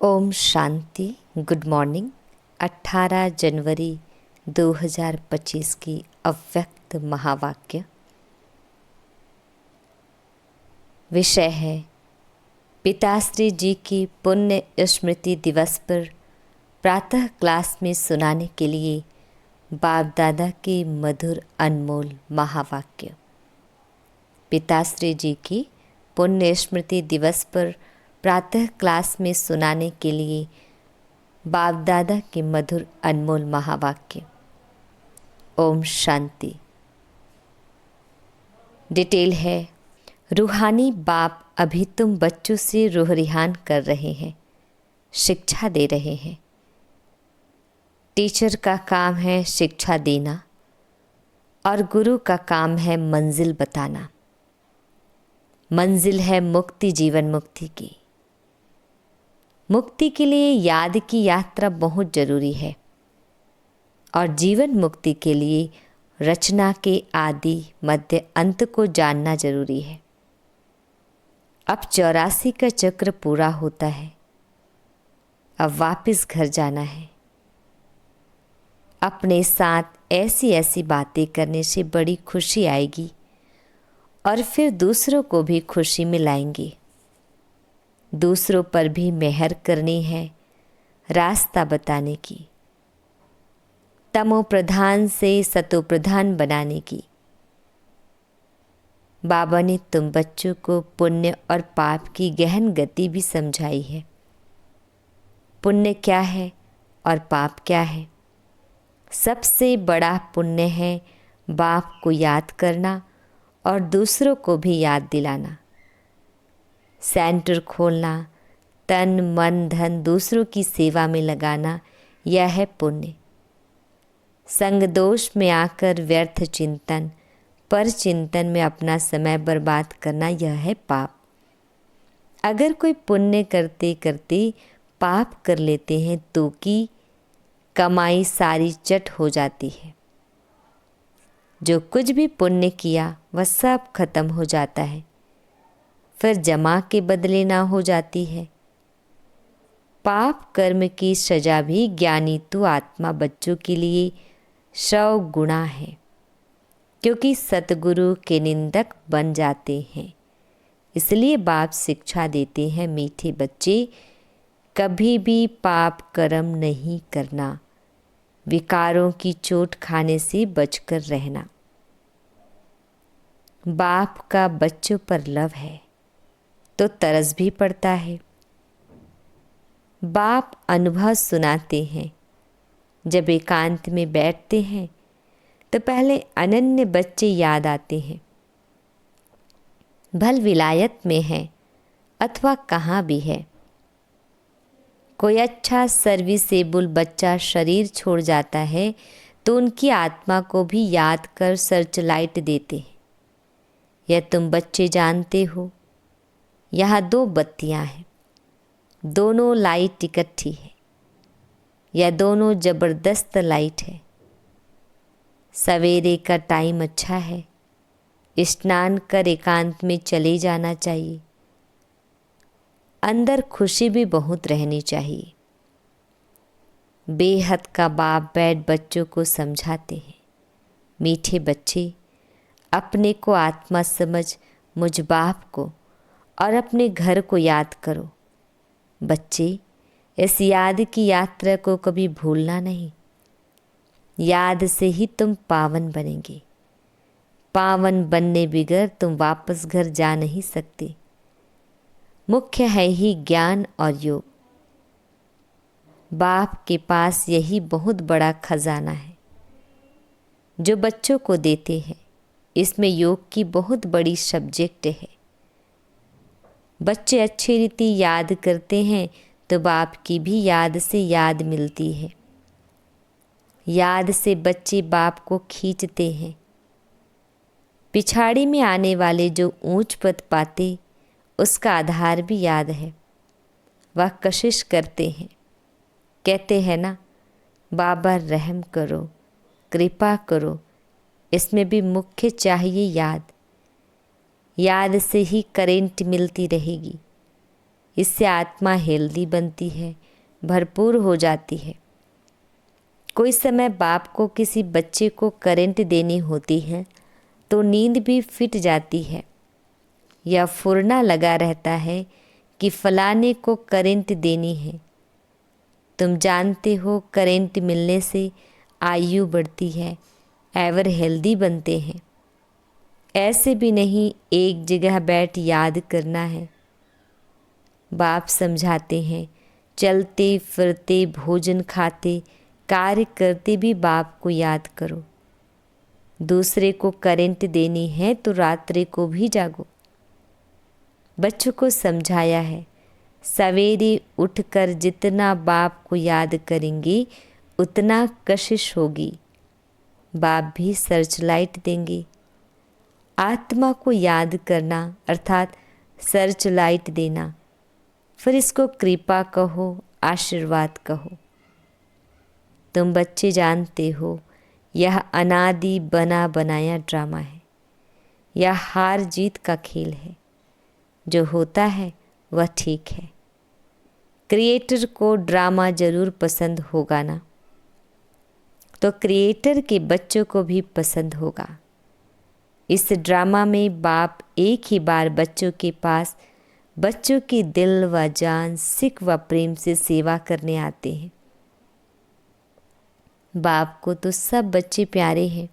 Om Shanti. Good morning. 18 जनवरी 2025 की अव्यक्त महावाक्य। विषय है पिताश्री जी की पुण्य स्मृति दिवस पर प्रातः क्लास में सुनाने के लिए बाप दादा के मधुर अनमोल महावाक्य। पिताश्री जी की पुण्य स्मृति दिवस पर प्रातः क्लास में सुनाने के लिए बाप दादा के मधुर अनमोल महावाक्य। ओम शांति। डिटेल है, रूहानी बाप अभी तुम बच्चों से रूह रिहान कर रहे हैं, शिक्षा दे रहे हैं। टीचर का काम है शिक्षा देना और गुरु का काम है मंजिल बताना। मंजिल है मुक्ति, जीवन मुक्ति की। मुक्ति के लिए याद की यात्रा बहुत जरूरी है और जीवन मुक्ति के लिए रचना के आदि मध्य अंत को जानना जरूरी है। अब 84 का चक्र पूरा होता है, अब वापस घर जाना है। अपने साथ ऐसी ऐसी बातें करने से बड़ी खुशी आएगी और फिर दूसरों को भी खुशी मिलाएंगे। दूसरों पर भी मेहर करनी है, रास्ता बताने की, तमो प्रधान से सतो प्रधान बनाने की। बाबा ने तुम बच्चों को पुण्य और पाप की गहन गति भी समझाई है। पुण्य क्या है और पाप क्या है? सबसे बड़ा पुण्य है बाप को याद करना और दूसरों को भी याद दिलाना। सेंटर खोलना, तन मन धन दूसरों की सेवा में लगाना, यह है पुण्य। संग दोष में आकर व्यर्थ चिंतन, पर चिंतन में अपना समय बर्बाद करना, यह है पाप। अगर कोई पुण्य करते करते पाप कर लेते हैं तो की कमाई सारी चट हो जाती है। जो कुछ भी पुण्य किया वह सब खत्म हो जाता है, फिर जमा के बदले ना हो जाती है। पाप कर्म की सजा भी ज्ञानी तो आत्मा बच्चों के लिए 100 गुना है, क्योंकि सतगुरु के निंदक बन जाते हैं। इसलिए बाप शिक्षा देते हैं, मीठे बच्चे कभी भी पाप कर्म नहीं करना, विकारों की चोट खाने से बचकर रहना। बाप का बच्चों पर लव है तो तरस भी पड़ता है। बाप अनुभव सुनाते हैं। जब एकांत में बैठते हैं तो पहले अनन्य बच्चे याद आते हैं। भल विलायत में है अथवा कहाँ भी है, कोई अच्छा सर्विसेबल बच्चा शरीर छोड़ जाता है तो उनकी आत्मा को भी याद कर सर्च लाइट देते हैं। यह तुम बच्चे जानते हो। यहाँ 2 बत्तियाँ हैं, दोनों लाइट इकट्ठी है, या दोनों जबरदस्त लाइट है। सवेरे का टाइम अच्छा है, स्नान कर एकांत में चले जाना चाहिए। अंदर खुशी भी बहुत रहनी चाहिए। बेहद का बाप बैठ बच्चों को समझाते हैं, मीठे बच्चे अपने को आत्मा समझ मुझ बाप को और अपने घर को याद करो। बच्चे, इस याद की यात्रा को कभी भूलना नहीं। याद से ही तुम पावन बनेंगे। पावन बनने बिगर तुम वापस घर जा नहीं सकते। मुख्य है ही ज्ञान और योग। बाप के पास यही बहुत बड़ा खजाना है जो बच्चों को देते हैं। इसमें योग की बहुत बड़ी सब्जेक्ट है। बच्चे अच्छी रीति याद करते हैं तो बाप की भी याद से याद मिलती है। याद से बच्चे बाप को खींचते हैं। पिछाड़ी में आने वाले जो ऊंच पद पाते, उसका आधार भी याद है। वह कशिश करते हैं, कहते हैं ना, बाबा रहम करो, कृपा करो। इसमें भी मुख्य चाहिए याद। याद से ही करेंट मिलती रहेगी। इससे आत्मा हेल्दी बनती है, भरपूर हो जाती है। कोई समय बाप को किसी बच्चे को करंट देनी होती है तो नींद भी फिट जाती है, या फुरना लगा रहता है कि फलाने को करंट देनी है। तुम जानते हो करंट मिलने से आयु बढ़ती है, एवर हेल्दी बनते हैं। ऐसे भी नहीं एक जगह बैठ याद करना है। बाप समझाते हैं, चलते फिरते भोजन खाते कार्य करते भी बाप को याद करो। दूसरे को करंट देनी है तो रात्रि को भी जागो। बच्चों को समझाया है, सवेरे उठकर जितना बाप को याद करेंगे उतना कशिश होगी। बाप भी सर्च लाइट देंगे। आत्मा को याद करना अर्थात सर्च लाइट देना, फिर इसको कृपा कहो, आशीर्वाद कहो। तुम बच्चे जानते हो यह अनादि बना बनाया ड्रामा है। यह हार जीत का खेल है। जो होता है वह ठीक है। क्रिएटर को ड्रामा जरूर पसंद होगा ना, तो क्रिएटर के बच्चों को भी पसंद होगा। इस ड्रामा में बाप एक ही बार बच्चों के पास बच्चों की दिल व जान, सिक व प्रेम से सेवा करने आते हैं। बाप को तो सब बच्चे प्यारे हैं।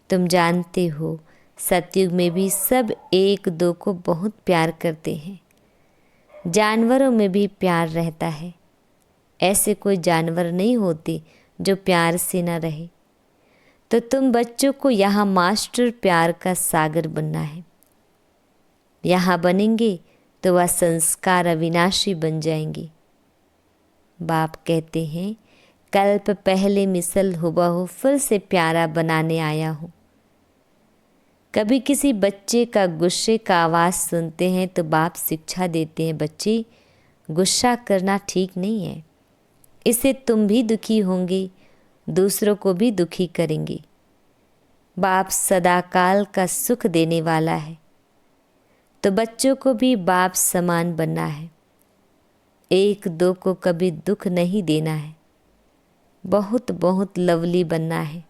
तुम जानते हो सतयुग में भी सब एक दो को बहुत प्यार करते हैं। जानवरों में भी प्यार रहता है। ऐसे कोई जानवर नहीं होते जो प्यार से न रहे। तो तुम बच्चों को यहाँ मास्टर प्यार का सागर बनना है। यहाँ बनेंगे तो वह संस्कार अविनाशी बन जाएंगे। बाप कहते हैं, कल्प पहले मिसल हुबहू फिर से प्यारा बनाने आया हूँ। कभी किसी बच्चे का गुस्से का आवाज़ सुनते हैं तो बाप शिक्षा देते हैं, बच्चे गुस्सा करना ठीक नहीं है। इससे तुम भी दुखी होंगे, दूसरों को भी दुखी करेंगे। बाप सदाकाल का सुख देने वाला है, तो बच्चों को भी बाप समान बनना है। एक दो को कभी दुख नहीं देना है। बहुत बहुत लवली बनना है।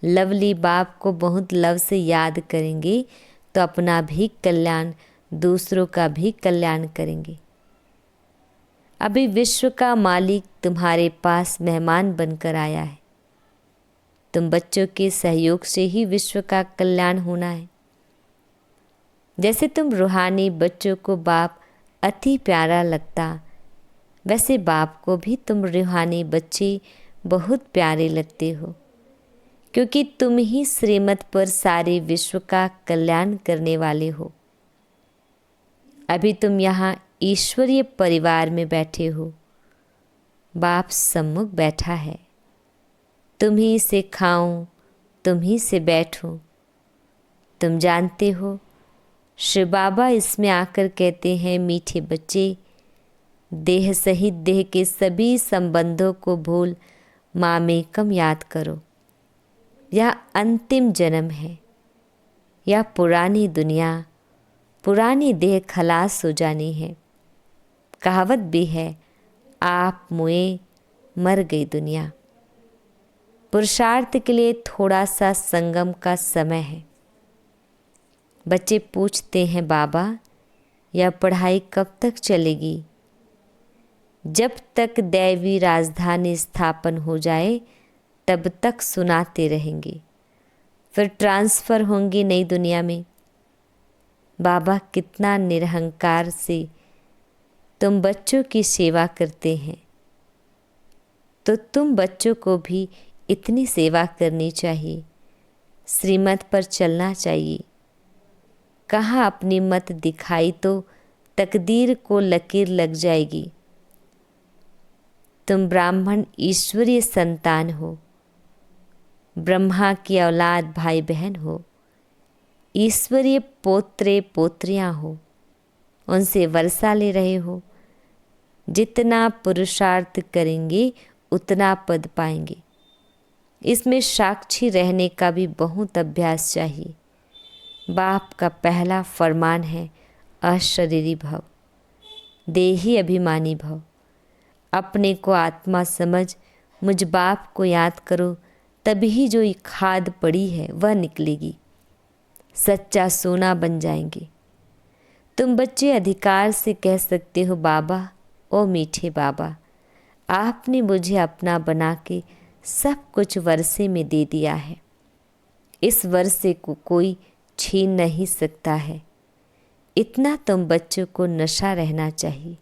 लवली बाप को बहुत लव से याद करेंगे तो अपना भी कल्याण, दूसरों का भी कल्याण करेंगे। अभी विश्व का मालिक तुम्हारे पास मेहमान बनकर आया है। तुम बच्चों के सहयोग से ही विश्व का कल्याण होना है। जैसे तुम रूहानी बच्चों को बाप अति प्यारा लगता, वैसे बाप को भी तुम रूहानी बच्चे बहुत प्यारे लगते हो, क्योंकि तुम ही श्रीमत पर सारे विश्व का कल्याण करने वाले हो। अभी तुम यहाँ ईश्वरीय परिवार में बैठे हो। बाप सम्मुख बैठा है। तुम ही से खाऊं, तुम ही से बैठूं। तुम जानते हो शिव बाबा इसमें आकर कहते हैं, मीठे बच्चे, देह सहित देह के सभी संबंधों को भूल मामेकम याद करो। यह अंतिम जन्म है। यह पुरानी दुनिया, पुरानी देह खलास हो जानी है। कहावत भी है, आप मुए मर गई दुनिया। पुरुषार्थ के लिए थोड़ा सा संगम का समय है। बच्चे पूछते हैं, बाबा यह पढ़ाई कब तक चलेगी? जब तक दैवी राजधानी स्थापन हो जाए तब तक सुनाते रहेंगे, फिर ट्रांसफ़र होंगी नई दुनिया में। बाबा कितना निरहंकार से तुम बच्चों की सेवा करते हैं, तो तुम बच्चों को भी इतनी सेवा करनी चाहिए। श्रीमत पर चलना चाहिए। कहाँ अपनी मत दिखाई तो तकदीर को लकीर लग जाएगी। तुम ब्राह्मण ईश्वरीय संतान हो, ब्रह्मा की औलाद भाई बहन हो, ईश्वरीय पोत्रे पोत्रियां हो, उनसे वर्षा ले रहे हो। जितना पुरुषार्थ करेंगे उतना पद पाएंगे। इसमें साक्षी रहने का भी बहुत अभ्यास चाहिए। बाप का पहला फरमान है, अशरीरी भव। देही अभिमानी भव। अपने को आत्मा समझ मुझ बाप को याद करो, तभी जो ये खाद पड़ी है वह निकलेगी, सच्चा सोना बन जाएंगे। तुम बच्चे अधिकार से कह सकते हो, बाबा ओ मीठे बाबा, आपने मुझे अपना बना के सब कुछ वर्षे में दे दिया है। इस वर्षे को कोई छीन नहीं सकता है। इतना तुम बच्चों को नशा रहना चाहिए।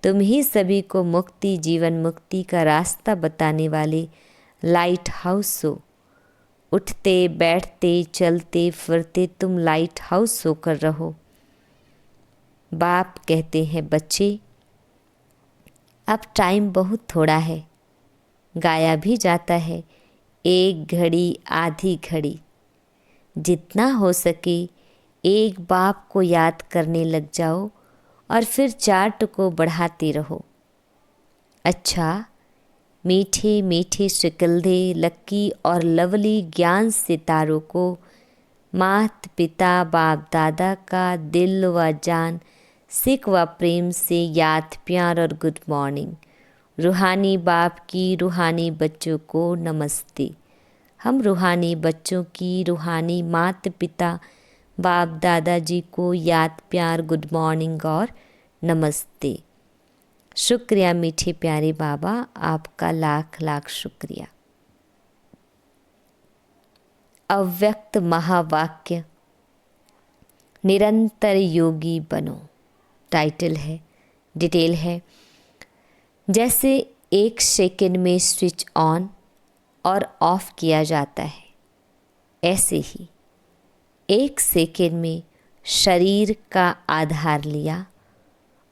तुम ही सभी को मुक्ति, जीवन मुक्ति का रास्ता बताने वाले लाइट हाउस हो। उठते बैठते चलते फिरते तुम लाइट हाउस होकर रहो। बाप कहते हैं, बच्चे अब टाइम बहुत थोड़ा है, गाया भी जाता है, 1 घड़ी आधी घड़ी। जितना हो सके एक बाप को याद करने लग जाओ और फिर चार्ट को बढ़ाते रहो। अच्छा, मीठे मीठे शिकलधे लक्की और लवली ज्ञान सितारों को मात पिता बाप दादा का दिल व जान सिक व प्रेम से याद, प्यार और गुड मॉर्निंग। रूहानी बाप की रूहानी बच्चों को नमस्ते। हम रूहानी बच्चों की रूहानी मात पिता बाप दादाजी को याद, प्यार, गुड मॉर्निंग और नमस्ते। शुक्रिया मीठे प्यारे बाबा, आपका लाख लाख शुक्रिया। अव्यक्त महावाक्य, निरंतर योगी बनो, टाइटल है। डिटेल है, जैसे 1 सेकंड में स्विच ऑन और ऑफ किया जाता है, ऐसे ही 1 सेकंड में शरीर का आधार लिया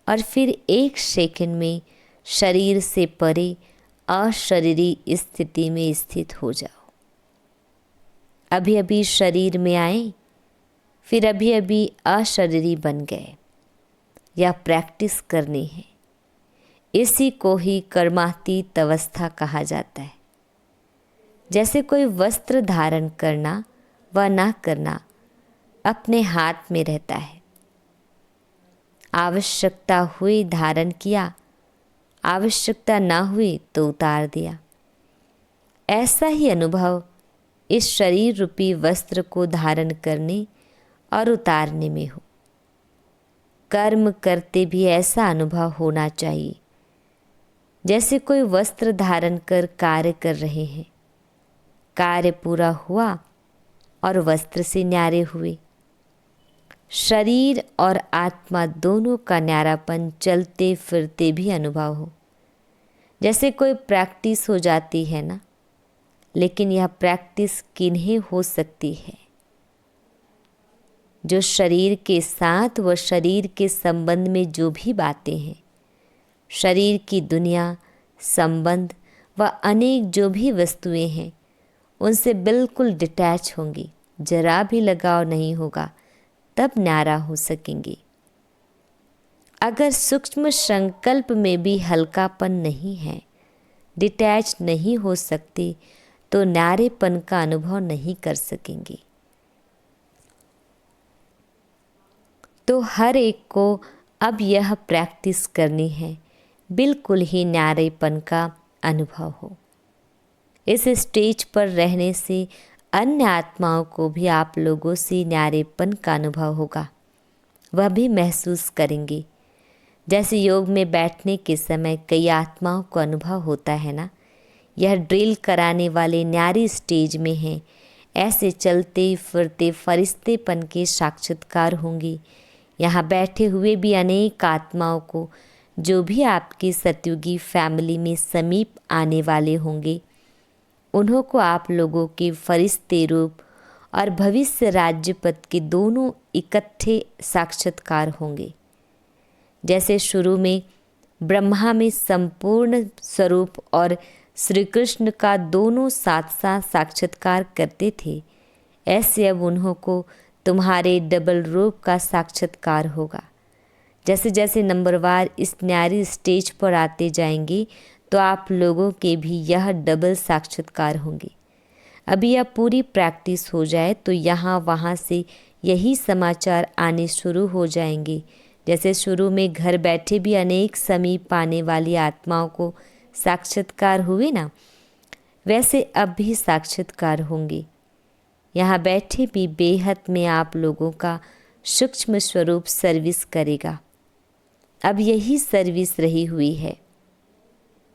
और फिर 1 सेकंड में शरीर से परे अशरीरी स्थिति में स्थित हो जाओ। अभी अभी शरीर में आए, फिर अभी अभी अशरीरी बन गए। यह प्रैक्टिस करनी है। इसी को ही कर्मातीत अवस्था कहा जाता है। जैसे कोई वस्त्र धारण करना व ना करना अपने हाथ में रहता है। आवश्यकता हुई धारण किया, आवश्यकता ना हुई तो उतार दिया। ऐसा ही अनुभव इस शरीर रूपी वस्त्र को धारण करने और उतारने में हो। कर्म करते भी ऐसा अनुभव होना चाहिए जैसे कोई वस्त्र धारण कर कार्य कर रहे हैं। कार्य पूरा हुआ और वस्त्र से न्यारे हुए। शरीर और आत्मा दोनों का न्यारापन चलते फिरते भी अनुभव हो। जैसे कोई प्रैक्टिस हो जाती है ना, लेकिन यह प्रैक्टिस किन्हें हो सकती है? जो शरीर के साथ व शरीर के संबंध में जो भी बातें हैं, शरीर की दुनिया, संबंध व अनेक जो भी वस्तुएं हैं, उनसे बिल्कुल डिटैच होंगी। जरा भी लगाव नहीं होगा, तब न्यारा हो सकेंगे। अगर सूक्ष्म संकल्प में भी हल्कापन नहीं है, डिटैच नहीं हो सकते, तो न्यारेपन का अनुभव नहीं कर सकेंगे। तो हर एक को अब यह प्रैक्टिस करनी है, बिल्कुल ही न्यारेपन का अनुभव हो। इस स्टेज पर रहने से अन्य आत्माओं को भी आप लोगों से न्यारेपन का अनुभव होगा, वह भी महसूस करेंगे। जैसे योग में बैठने के समय कई आत्माओं को अनुभव होता है ना, यह ड्रिल कराने वाले न्यारी स्टेज में हैं। ऐसे चलते फिरते फरिश्तेपन के साक्षात्कार होंगे। यहाँ बैठे हुए भी अनेक आत्माओं को, जो भी आपकी सतयुगी फैमिली में समीप आने वाले होंगे, उन्हों को आप लोगों के फरिश्ते रूप और भविष्य राज्य पद के दोनों इकट्ठे साक्षात्कार होंगे। जैसे शुरू में ब्रह्मा में संपूर्ण स्वरूप और श्री कृष्ण का दोनों साथ साथ साक्षात्कार करते थे, ऐसे अब उन्हों को तुम्हारे डबल रूप का साक्षात्कार होगा। जैसे जैसे नंबरवार इस न्यारी स्टेज पर आते जाएंगे, तो आप लोगों के भी यह डबल साक्षात्कार होंगे। अभी यह पूरी प्रैक्टिस हो जाए तो यहाँ वहाँ से यही समाचार आने शुरू हो जाएंगे, जैसे शुरू में घर बैठे भी अनेक समीप पाने वाली आत्माओं को साक्षात्कार हुए ना, वैसे अब भी साक्षात्कार होंगे। यहाँ बैठे भी बेहद में आप लोगों का सूक्ष्म स्वरूप सर्विस करेगा। अब यही सर्विस रही हुई है।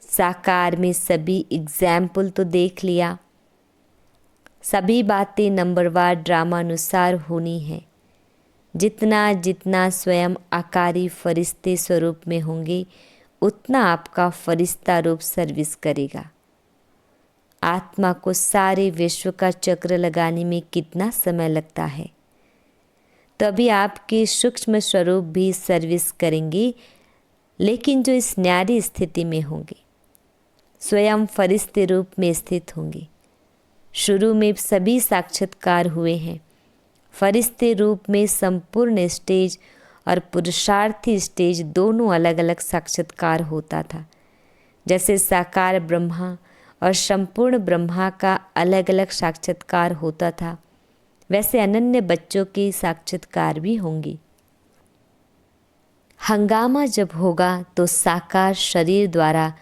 साकार में सभी एग्जाम्पल तो देख लिया, सभी बातें नंबरवार ड्रामानुसार होनी है। जितना जितना स्वयं आकारी फरिश्ते स्वरूप में होंगे, उतना आपका फरिश्ता रूप सर्विस करेगा। आत्मा को सारे विश्व का चक्र लगाने में कितना समय लगता है, तभी आपके सूक्ष्म स्वरूप भी सर्विस करेंगे, लेकिन जो इस न्यारी स्थिति में होंगे, स्वयं फरिश्ते रूप में स्थित होंगे। शुरू में सभी साक्षात्कार हुए हैं। फरिश्ते रूप में संपूर्ण स्टेज और पुरुषार्थी स्टेज दोनों अलग अलग साक्षात्कार होता था। जैसे साकार ब्रह्मा और संपूर्ण ब्रह्मा का अलग अलग साक्षात्कार होता था, वैसे अनन्य बच्चों के साक्षात्कार भी होंगे। हंगामा जब होगा तो साकार शरीर द्वारा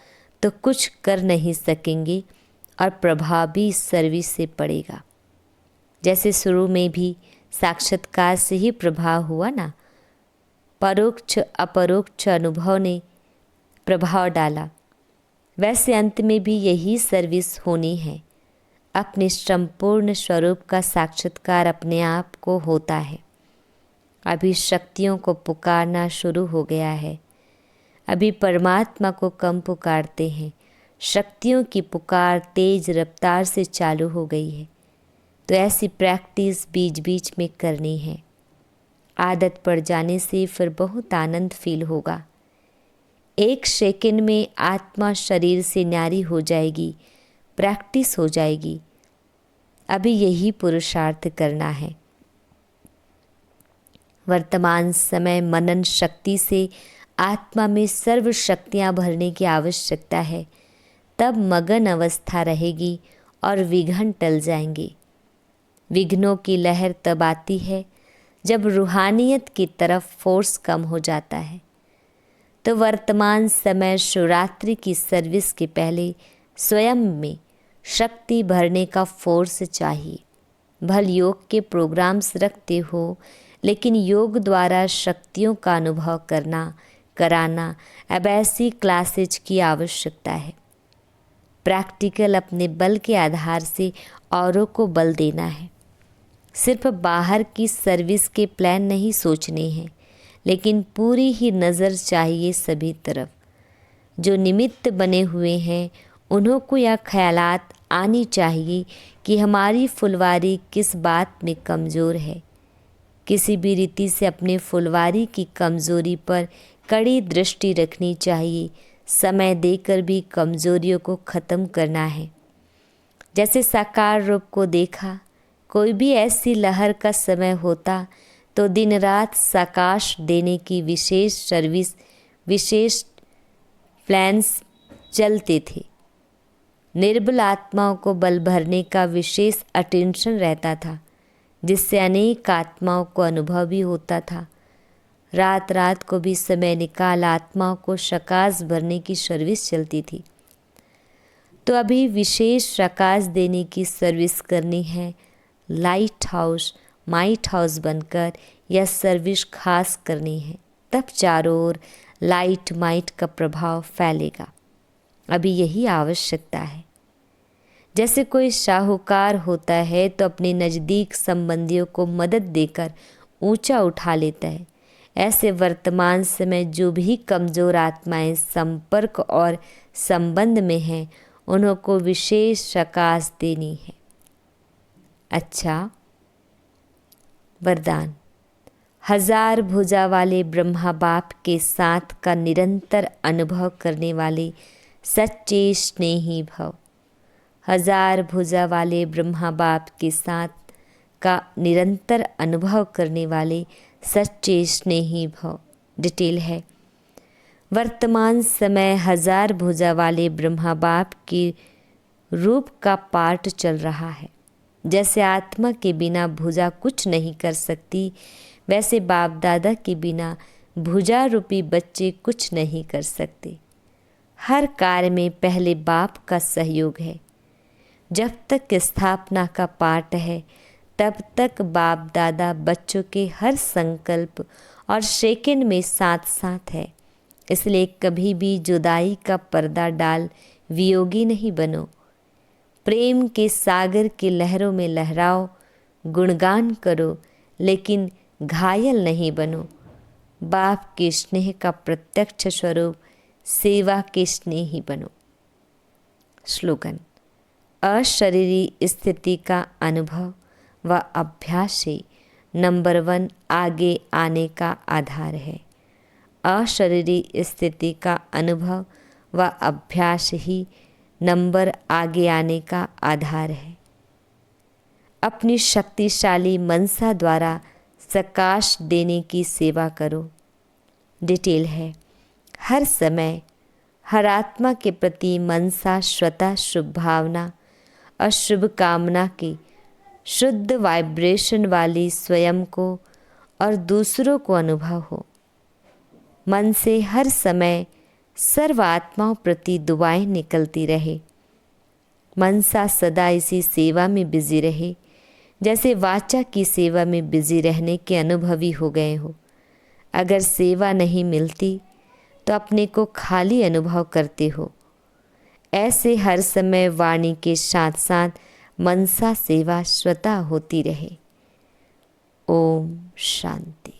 तो कुछ कर नहीं सकेंगे और प्रभाव भी इस सर्विस से पड़ेगा। जैसे शुरू में भी साक्षात्कार से ही प्रभाव हुआ ना, परोक्ष अपरोक्ष अनुभव ने प्रभाव डाला, वैसे अंत में भी यही सर्विस होनी है। अपने संपूर्ण स्वरूप का साक्षात्कार अपने आप को होता है। अभी शक्तियों को पुकारना शुरू हो गया है। अभी परमात्मा को कम पुकारते हैं, शक्तियों की पुकार तेज रफ्तार से चालू हो गई है। तो ऐसी प्रैक्टिस बीच बीच में करनी है। आदत पड़ जाने से फिर बहुत आनंद फील होगा। 1 सेकंड में आत्मा शरीर से न्यारी हो जाएगी, प्रैक्टिस हो जाएगी। अभी यही पुरुषार्थ करना है। वर्तमान समय मनन शक्ति से आत्मा में सर्व शक्तियाँ भरने की आवश्यकता है। तब मगन अवस्था रहेगी और विघ्न टल जाएंगे। विघ्नों की लहर तब आती है जब रूहानियत की तरफ फोर्स कम हो जाता है। तो वर्तमान समय शिवरात्रि की सर्विस के पहले स्वयं में शक्ति भरने का फोर्स चाहिए। भल योग के प्रोग्राम्स रखते हो, लेकिन योग द्वारा शक्तियों का अनुभव कराना अब ऐसी क्लासेज की आवश्यकता है। प्रैक्टिकल अपने बल के आधार से औरों को बल देना है। सिर्फ बाहर की सर्विस के प्लान नहीं सोचने हैं, लेकिन पूरी ही नज़र चाहिए सभी तरफ। जो निमित्त बने हुए हैं उन्हों को यह ख्यालात आनी चाहिए कि हमारी फुलवारी किस बात में कमज़ोर है। किसी भी रीति से अपने फुलवारी की कमज़ोरी पर कड़ी दृष्टि रखनी चाहिए। समय देकर भी कमज़ोरियों को ख़त्म करना है। जैसे साकार रूप को देखा, कोई भी ऐसी लहर का समय होता तो दिन रात साकाश देने की विशेष सर्विस, विशेष प्लान्स चलते थे। निर्बल आत्माओं को बल भरने का विशेष अटेंशन रहता था, जिससे अनेक आत्माओं को अनुभव भी होता था। रात रात को भी समय निकाल आत्माओं को शकाश भरने की सर्विस चलती थी। तो अभी विशेष शकाश देने की सर्विस करनी है। लाइट हाउस माइट हाउस बनकर यह सर्विस खास करनी है, तब चारों ओर लाइट माइट का प्रभाव फैलेगा। अभी यही आवश्यकता है। जैसे कोई शाहूकार होता है तो अपने नज़दीक संबंधियों को मदद देकर ऊंचा उठा लेता है। ऐसे वर्तमान समय जो भी कमज़ोर आत्माएं संपर्क और संबंध में हैं, उन्हों को विशेष शकाश देनी है। अच्छा, वरदान। 1000 भुजा वाले ब्रह्मा बाप के साथ का निरंतर अनुभव करने वाले सच्चे स्नेही भव। 1000 भुजा वाले ब्रह्मा बाप के साथ का निरंतर अनुभव करने वाले सच्चे स्नेही भव। डिटेल है, वर्तमान समय 1000 भुजा वाले ब्रह्मा बाप के रूप का पाठ चल रहा है। जैसे आत्मा के बिना भुजा कुछ नहीं कर सकती, वैसे बाप दादा के बिना भुजा रूपी बच्चे कुछ नहीं कर सकते। हर कार्य में पहले बाप का सहयोग है। जब तक स्थापना का पाठ है तब तक बाप दादा बच्चों के हर संकल्प और सेकंड में साथ साथ है। इसलिए कभी भी जुदाई का पर्दा डाल वियोगी नहीं बनो। प्रेम के सागर की लहरों में लहराओ, गुणगान करो, लेकिन घायल नहीं बनो। बाप के स्नेह का प्रत्यक्ष स्वरूप सेवा के स्नेह ही बनो। स्लोगन: अशरीरी स्थिति का अनुभव व अभ्यास ही नंबर 1 आगे आने का आधार है। अशरीरी स्थिति का अनुभव व अभ्यास ही नंबर आगे आने का आधार है। अपनी शक्तिशाली मनसा द्वारा प्रकाश देने की सेवा करो। डिटेल है: हर समय हर आत्मा के प्रति मनसा स्वतः शुभ भावना और शुभ कामना की शुद्ध वाइब्रेशन वाली स्वयं को और दूसरों को अनुभव हो। मन से हर समय सर्व आत्माओं प्रति दुआएं निकलती रहे। मनसा सदा इसी सेवा में बिजी रहे जैसे वाचा की सेवा में बिजी रहने के अनुभवी हो गए हो। अगर सेवा नहीं मिलती तो अपने को खाली अनुभव करते हो। ऐसे हर समय वाणी के साथ साथ मनसा सेवा स्वतः होती रहे। ओम शांति।